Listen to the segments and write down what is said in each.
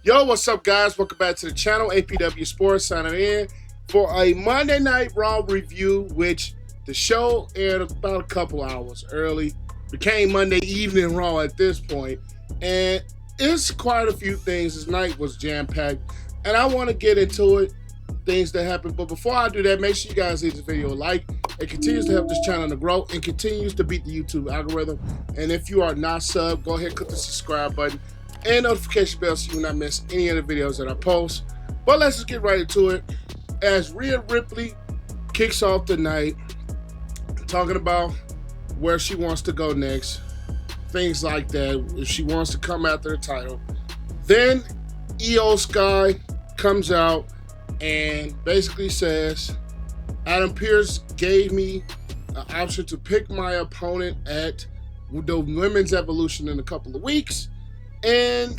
Yo, what's up, guys? Welcome back to the channel. APW Sports signing in for a Monday Night Raw review, which the show aired about a couple hours early. Became Monday Evening Raw at this point, and it's quite a few things. This night was jam-packed, and I want to get into it, things that happened. But before I do that, make sure you guys leave this video a like. It continues to help this channel to grow and continues to beat the YouTube algorithm. And if you are not subbed, go ahead and click the subscribe button and notification bell so you will not miss any of the videos that I post. But let's just get right into it. As Rhea Ripley kicks off the night, talking about where she wants to go next, things like that, if she wants to come after the title. Then Io Sky comes out and basically says, Adam Pearce gave me an option to pick my opponent at the Women's Evolution in a couple of weeks. And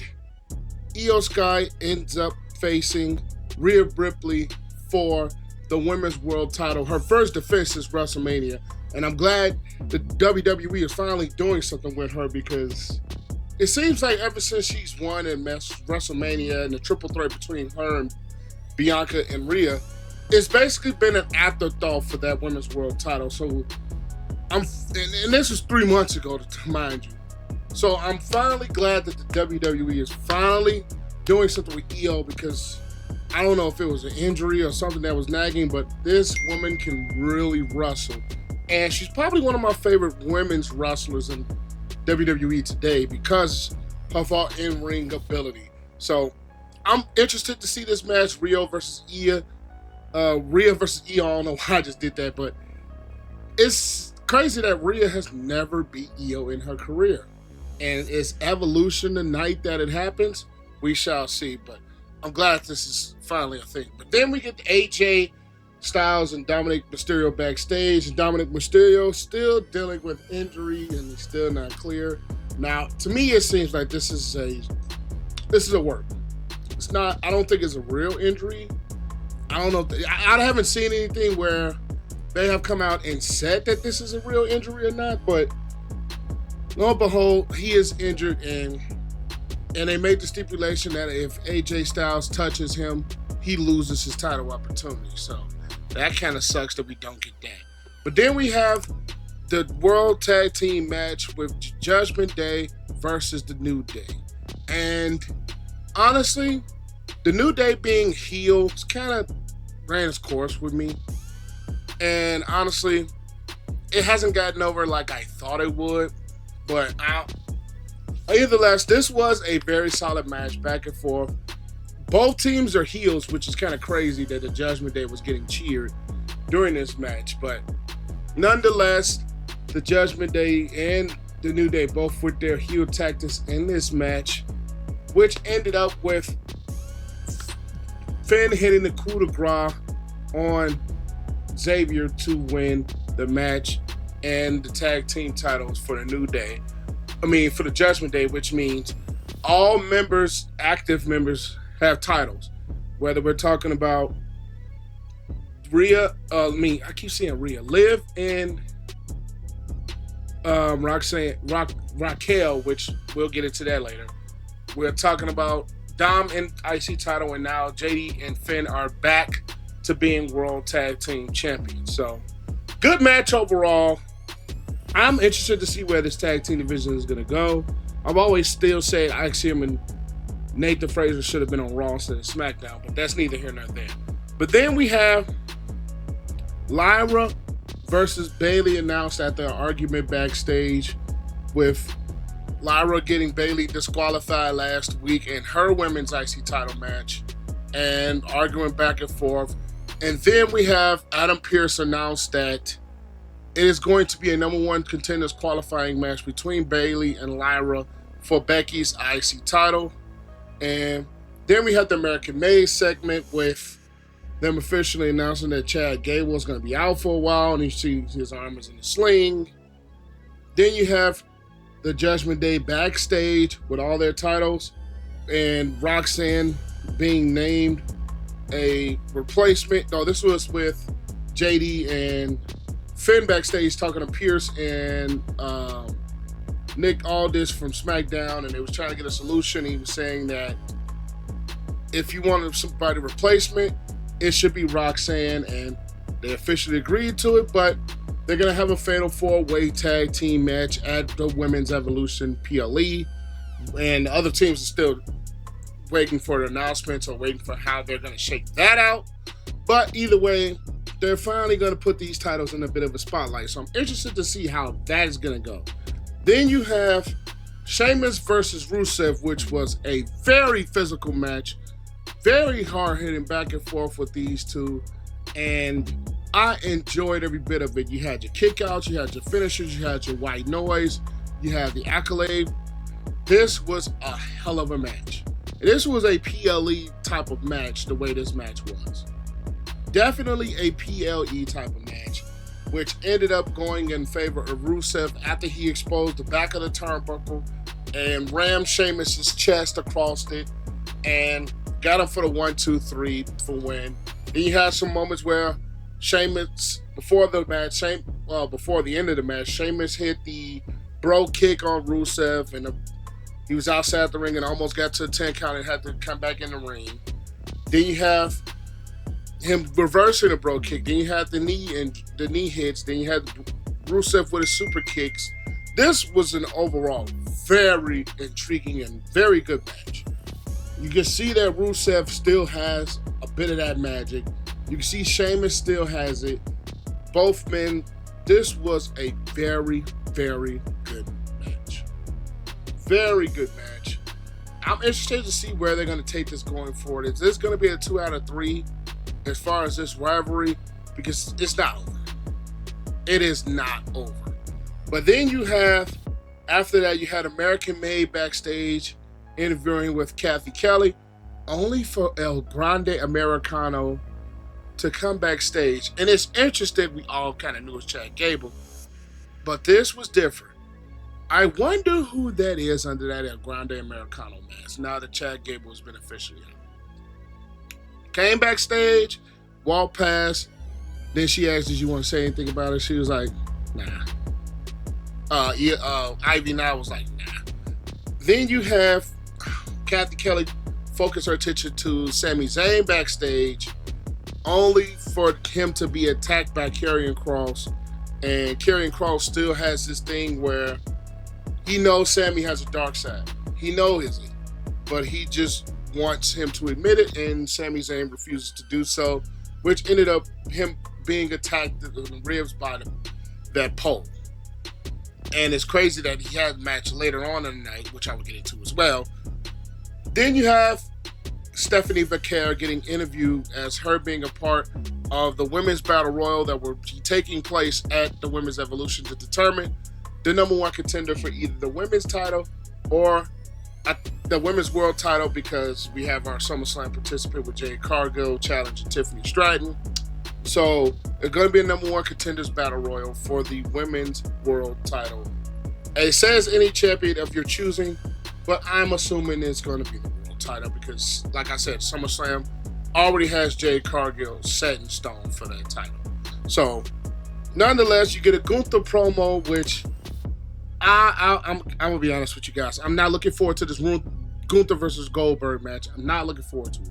Io Sky ends up facing Rhea Ripley for the Women's World title. Her first defense is WrestleMania. And I'm glad the WWE is finally doing something with her, because it seems like ever since she's won in WrestleMania and the triple threat between her and Bianca and Rhea, it's basically been an afterthought for that Women's World title. So and this was 3 months ago, to mind you. So I'm finally glad that the WWE is finally doing something with Io, because I don't know if it was an injury or something that was nagging, but this woman can really wrestle. And she's probably one of my favorite women's wrestlers in WWE today because of her in-ring ability. So I'm interested to see this match, Rhea versus Io. Rhea versus Io, I don't know why I just did that, but it's crazy that Rhea has never beat Io in her career. And it's Evolution the night that it happens. We shall see. But I'm glad this is finally a thing. But then we get AJ Styles and Dominic Mysterio backstage. And Dominic Mysterio still dealing with injury and he's still not clear. Now, to me, it seems like this is a work. It's not. I don't think it's a real injury. I don't know. I haven't seen anything where they have come out and said that this is a real injury or not. But lo and behold, he is injured, and they made the stipulation that if AJ Styles touches him, he loses his title opportunity. So that kind of sucks that we don't get that. But then we have the World Tag Team match with Judgment Day versus the New Day. And honestly, the New Day being heels kind of ran its course with me. And honestly, it hasn't gotten over like I thought it would. But eitherless, this was a very solid match, back and forth. Both teams are heels, which is kind of crazy that the Judgment Day was getting cheered during this match. But nonetheless, the Judgment Day and the New Day both with their heel tactics in this match, which ended up with Finn hitting the coup de grace on Xavier to win the match and the tag team titles for the New Day. For the Judgment Day, which means all members, active members, have titles. Whether we're talking about Rhea, I keep saying Rhea, Liv and Roxanne, Raquel, which we'll get into that later. We're talking about Dom and IC title, and now JD and Finn are back to being World Tag Team Champions. So, good match overall. I'm interested to see where this tag team division is going to go. I've always still said Axiom and Nathan Fraser should have been on Raw instead of SmackDown, but that's neither here nor there. But then we have Lyra versus Bayley announced after an argument backstage, with Lyra getting Bayley disqualified last week in her women's IC title match and arguing back and forth. And then we have Adam Pearce announced that it is going to be a number one contenders qualifying match between Bayley and Lyra for Becky's IC title. And then we have the American Made segment with them officially announcing that Chad Gable is going to be out for a while and his arm is in a sling. Then you have the Judgment Day backstage with all their titles and Roxanne being named a replacement. No, this was with JD and Finn backstage talking to Pearce and Nick Aldis from SmackDown, and they was trying to get a solution. He was saying that if you want somebody replacement, it should be Roxanne, and they officially agreed to it, but they're going to have a fatal 4-way tag team match at the Women's Evolution PLE, and the other teams are still waiting for the announcements or waiting for how they're going to shake that out. But either way, they're finally going to put these titles in a bit of a spotlight, so I'm interested to see how that is going to go. Then you have Sheamus versus Rusev, which was a very physical match, very hard-hitting back and forth with these two, and I enjoyed every bit of it. You had your kickouts, you had your finishers, you had your white noise, you had the accolade. This was a hell of a match. This was a PLE type of match, the way this match was. Definitely a PLE type of match, which ended up going in favor of Rusev after he exposed the back of the turnbuckle and rammed Sheamus' chest across it and got him for the 1-2-3 for win. Then you had some moments where Sheamus, before the end of the match, Sheamus hit the bro kick on Rusev, and he was outside the ring and almost got to a 10 count and had to come back in the ring. Then you have him reversing the bro kick. Then you had the knee hits. Then you had Rusev with his super kicks. This was an overall very intriguing and very good match. You can see that Rusev still has a bit of that magic. You can see Sheamus still has it. Both men, this was a very, very good match. Very good match. I'm interested to see where they're going to take this going forward. Is this going to be a 2 out of 3 as far as this rivalry? Because it's not over. It is not over. But then you have, after that, you had American Made backstage interviewing with Kathy Kelly, only for El Grande Americano to come backstage. And it's interesting, we all kind of knew it was Chad Gable, but this was different. I wonder who that is under that El Grande Americano mask now that Chad Gable has been officially out. Came backstage, walked past, then she asked, did you want to say anything about it? She was like, nah. Ivy now was like, nah. Then you have Kathy Kelly focus her attention to Sami Zayn backstage, only for him to be attacked by Karrion Kross. And Karrion Kross still has this thing where he knows Sami has a dark side. He knows it, but he just wants him to admit it, and Sami Zayn refuses to do so, which ended up him being attacked in the ribs by that pole. And it's crazy that he had a match later on in the night, which I will get into as well. Then you have Stephanie Vaquer getting interviewed as her being a part of the Women's Battle Royal that will be taking place at the Women's Evolution to determine the number one contender for either the women's title or the women's world title, because we have our SummerSlam participant with Jade Cargill challenging Tiffany Stratton. So it's going to be a number one contenders battle royal for the women's world title. It says any champion of your choosing, but I'm assuming it's going to be the world title because, like I said, SummerSlam already has Jade Cargill set in stone for that title. So, nonetheless, you get a Gunther promo, which I'm going to be honest with you guys. I'm not looking forward to this Gunther versus Goldberg match. I'm not looking forward to it.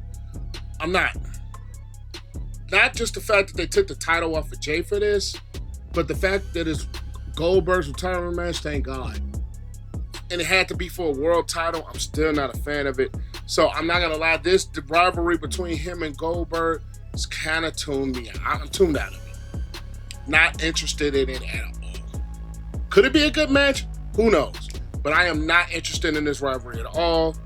I'm not. Not just the fact that they took the title off of Jay for this, but the fact that it's Goldberg's retirement match, thank God. And it had to be for a world title. I'm still not a fan of it. So I'm not going to lie, the rivalry between him and Goldberg is kind of tuned me out. I'm tuned out of it. Not interested in it at all. Could it be a good match? Who knows? But I am not interested in this rivalry at all.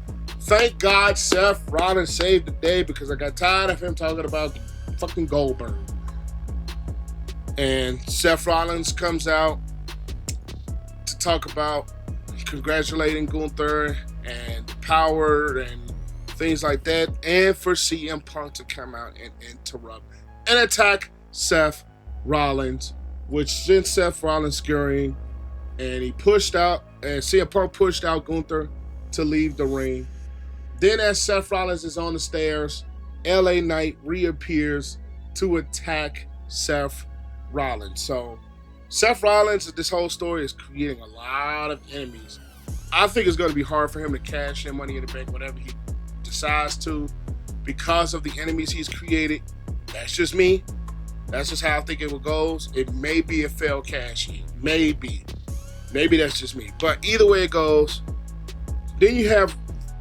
Thank God Seth Rollins saved the day because I got tired of him talking about fucking Goldberg. And Seth Rollins comes out to talk about congratulating Gunther and Power and things like that, and for CM Punk to come out and interrupt and attack Seth Rollins, which sent Seth Rollins scurrying, and he pushed out, and CM Punk pushed out Gunther to leave the ring. Then as Seth Rollins is on the stairs, LA Knight reappears to attack Seth Rollins. So Seth Rollins, this whole story is creating a lot of enemies. I think it's going to be hard for him to cash in Money in the Bank, whatever he decides to. because of the enemies he's created. That's just me. That's just how I think it goes. It may be a failed cash in. Maybe. Maybe that's just me. But either way it goes, then you have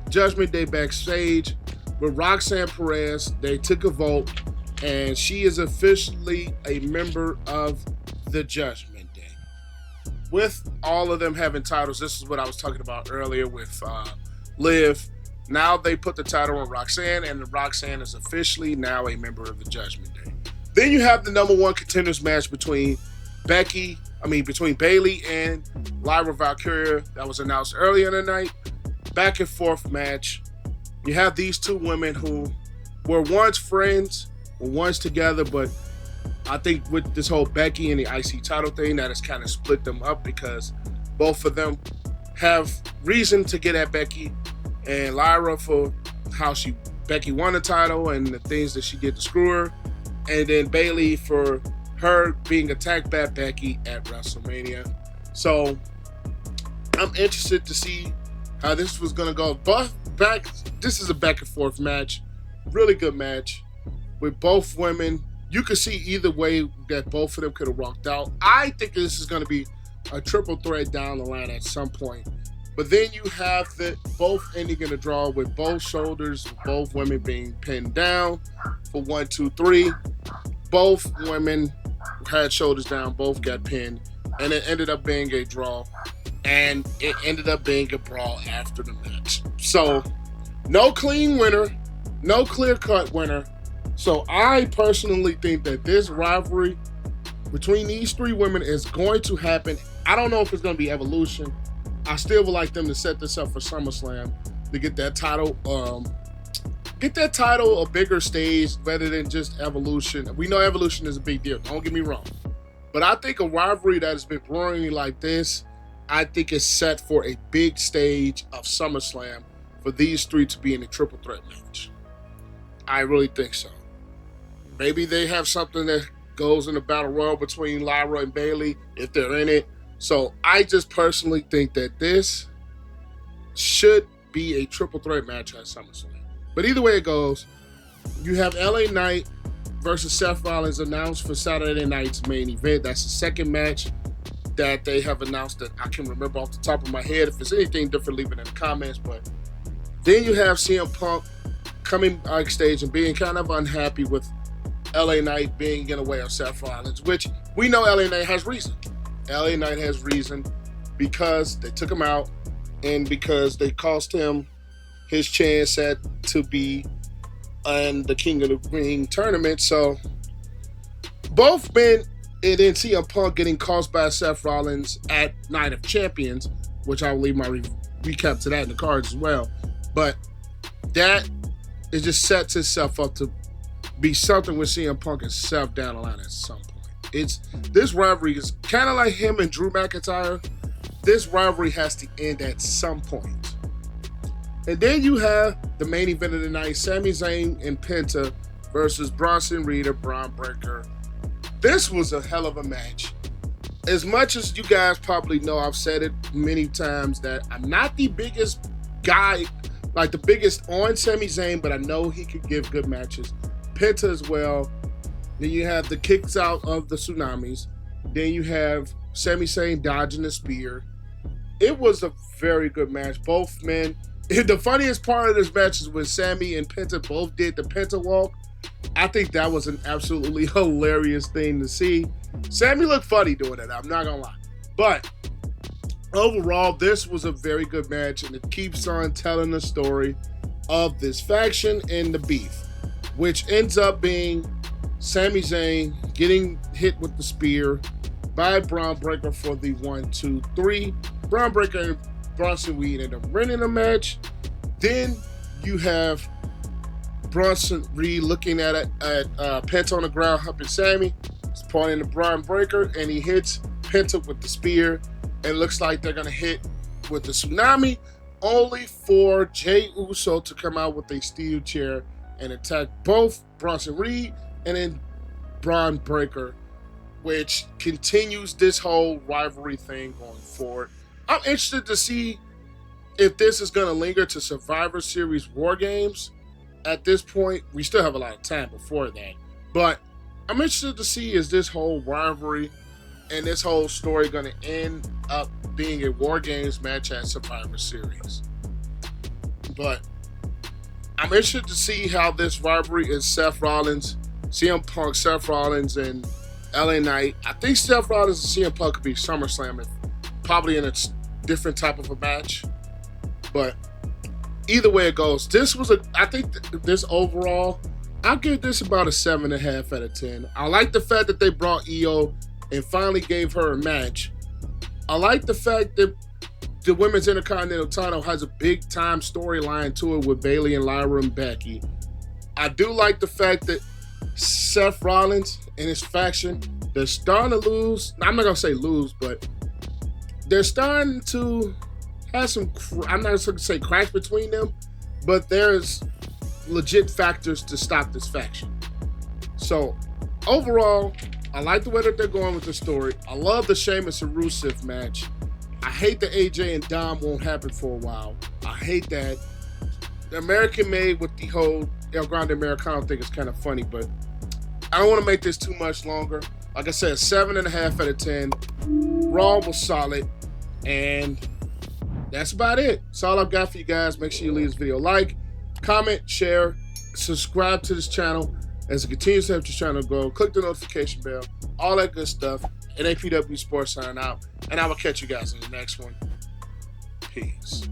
Judgment Day backstage with Roxanne Perez. They took a vote, and she is officially a member of the Judgment Day. With all of them having titles, this is what I was talking about earlier with Liv. Now they put the title on Roxanne, and Roxanne is officially now a member of the Judgment Day. Then you have the number one contenders match between Bayley and Lyra Valkyria that was announced earlier in the night. Back and forth match. You have these two women who were once friends, were once together, but I think with this whole Becky and the IC title thing, that has kind of split them up because both of them have reason to get at Becky, and Lyra for how Becky won the title and the things that she did to screw her, and then Bayley for her being attacked by Becky at WrestleMania. So I'm interested to see how this was going to go. But this is a back and forth match. Really good match with both women. You could see either way that both of them could have rocked out. I think this is going to be a triple threat down the line at some point. But then you have both ending in a draw with both shoulders, both women being pinned down for 1, 2, 3. Both women had shoulders down, both got pinned, and it ended up being a draw. And it ended up being a brawl after the match. So, no clean winner, no clear-cut winner. So, I personally think that this rivalry between these three women is going to happen. I don't know if it's going to be Evolution. I still would like them to set this up for SummerSlam to get that title a bigger stage rather than just Evolution. We know Evolution is a big deal. Don't get me wrong. But I think a rivalry that has been brewing like this, I think is set for a big stage of SummerSlam for these three to be in a triple threat match. I really think so. Maybe they have something that goes in the Battle Royal between Lyra and Bayley if they're in it. So I just personally think that this should be a triple threat match at SummerSlam. But either way it goes, you have LA Knight versus Seth Rollins announced for Saturday night's main event. That's the second match that they have announced that I can remember off the top of my head. If there's anything different, leave it in the comments. But then you have CM Punk coming backstage and being kind of unhappy with LA Knight being in the way of Seth Rollins, which we know LA Knight has reason. LA Knight has reason because they took him out and because they cost him his chance to be in the King of the Ring tournament. So both men, and then CM Punk getting cost by Seth Rollins at Night of Champions, which I will leave my recap to that in the cards as well. But that it just sets itself up to be something with CM Punk and Seth down the line at some point. This rivalry is kind of like him and Drew McIntyre. This rivalry has to end at some point. And then you have the main event of the night, Sami Zayn and Penta versus Bronson, Rhea, Bron Breakker. This was a hell of a match. As much as you guys probably know, I've said it many times that I'm not the biggest guy, like the biggest on Sami Zayn, but I know he could give good matches. Penta as well. Then you have the kicks out of the tsunamis. Then you have Sami Zayn dodging the spear. It was a very good match. Both men. The funniest part of this match is when Sami and Penta both did the Penta walk. I think that was an absolutely hilarious thing to see. Sami looked funny doing it, I'm not gonna lie. But overall, this was a very good match, and it keeps on telling the story of this faction and the beef, which ends up being Sami Zayn getting hit with the spear by Bron Breakker for the 1, 2, 3. Bron Breakker and Bronson Reed end up winning the match. Then you have Bronson Reed looking at Penta on the ground, helping Sami. He's pointing to Bron Breakker, and he hits Penta with the spear. And it looks like they're going to hit with the tsunami, only for Jey Uso to come out with a steel chair and attack both Bronson Reed and then Bron Breakker, which continues this whole rivalry thing going forward. I'm interested to see if this is going to linger to Survivor Series War Games, at this point. We still have a lot of time before that. But I'm interested to see, is this whole rivalry and this whole story going to end up being a War Games match at Survivor Series? But I'm interested to see how this rivalry is Seth Rollins, CM Punk, Seth Rollins, and LA Knight. I think Seth Rollins and CM Punk could be SummerSlam, probably in a different type of a match. But either way it goes, I think this overall, I'll give this about a 7.5 out of 10. I like the fact that they brought Io and finally gave her a match. I like the fact that the Women's Intercontinental title has a big time storyline to it with Bayley and Lyra and Becky. I do like the fact that Seth Rollins and his faction, they're starting to lose. I'm not going to say lose, but they're starting to have some, I'm not going to say cracks between them, but there's legit factors to stop this faction. So overall, I like the way that they're going with the story. I love the Sheamus and Rusev match. I hate that AJ and Dom won't happen for a while. I hate that. The American made with the whole El Grande Americano thing is kind of funny, but I don't want to make this too much longer. Like I said, 7.5 out of 10. Raw was solid, and that's about it. That's all I've got for you guys. Make sure you leave this video a like, comment, share, subscribe to this channel as it continues to help this channel grow. Click the notification bell, all that good stuff. And APW Sports signing out, and I will catch you guys in the next one. Peace.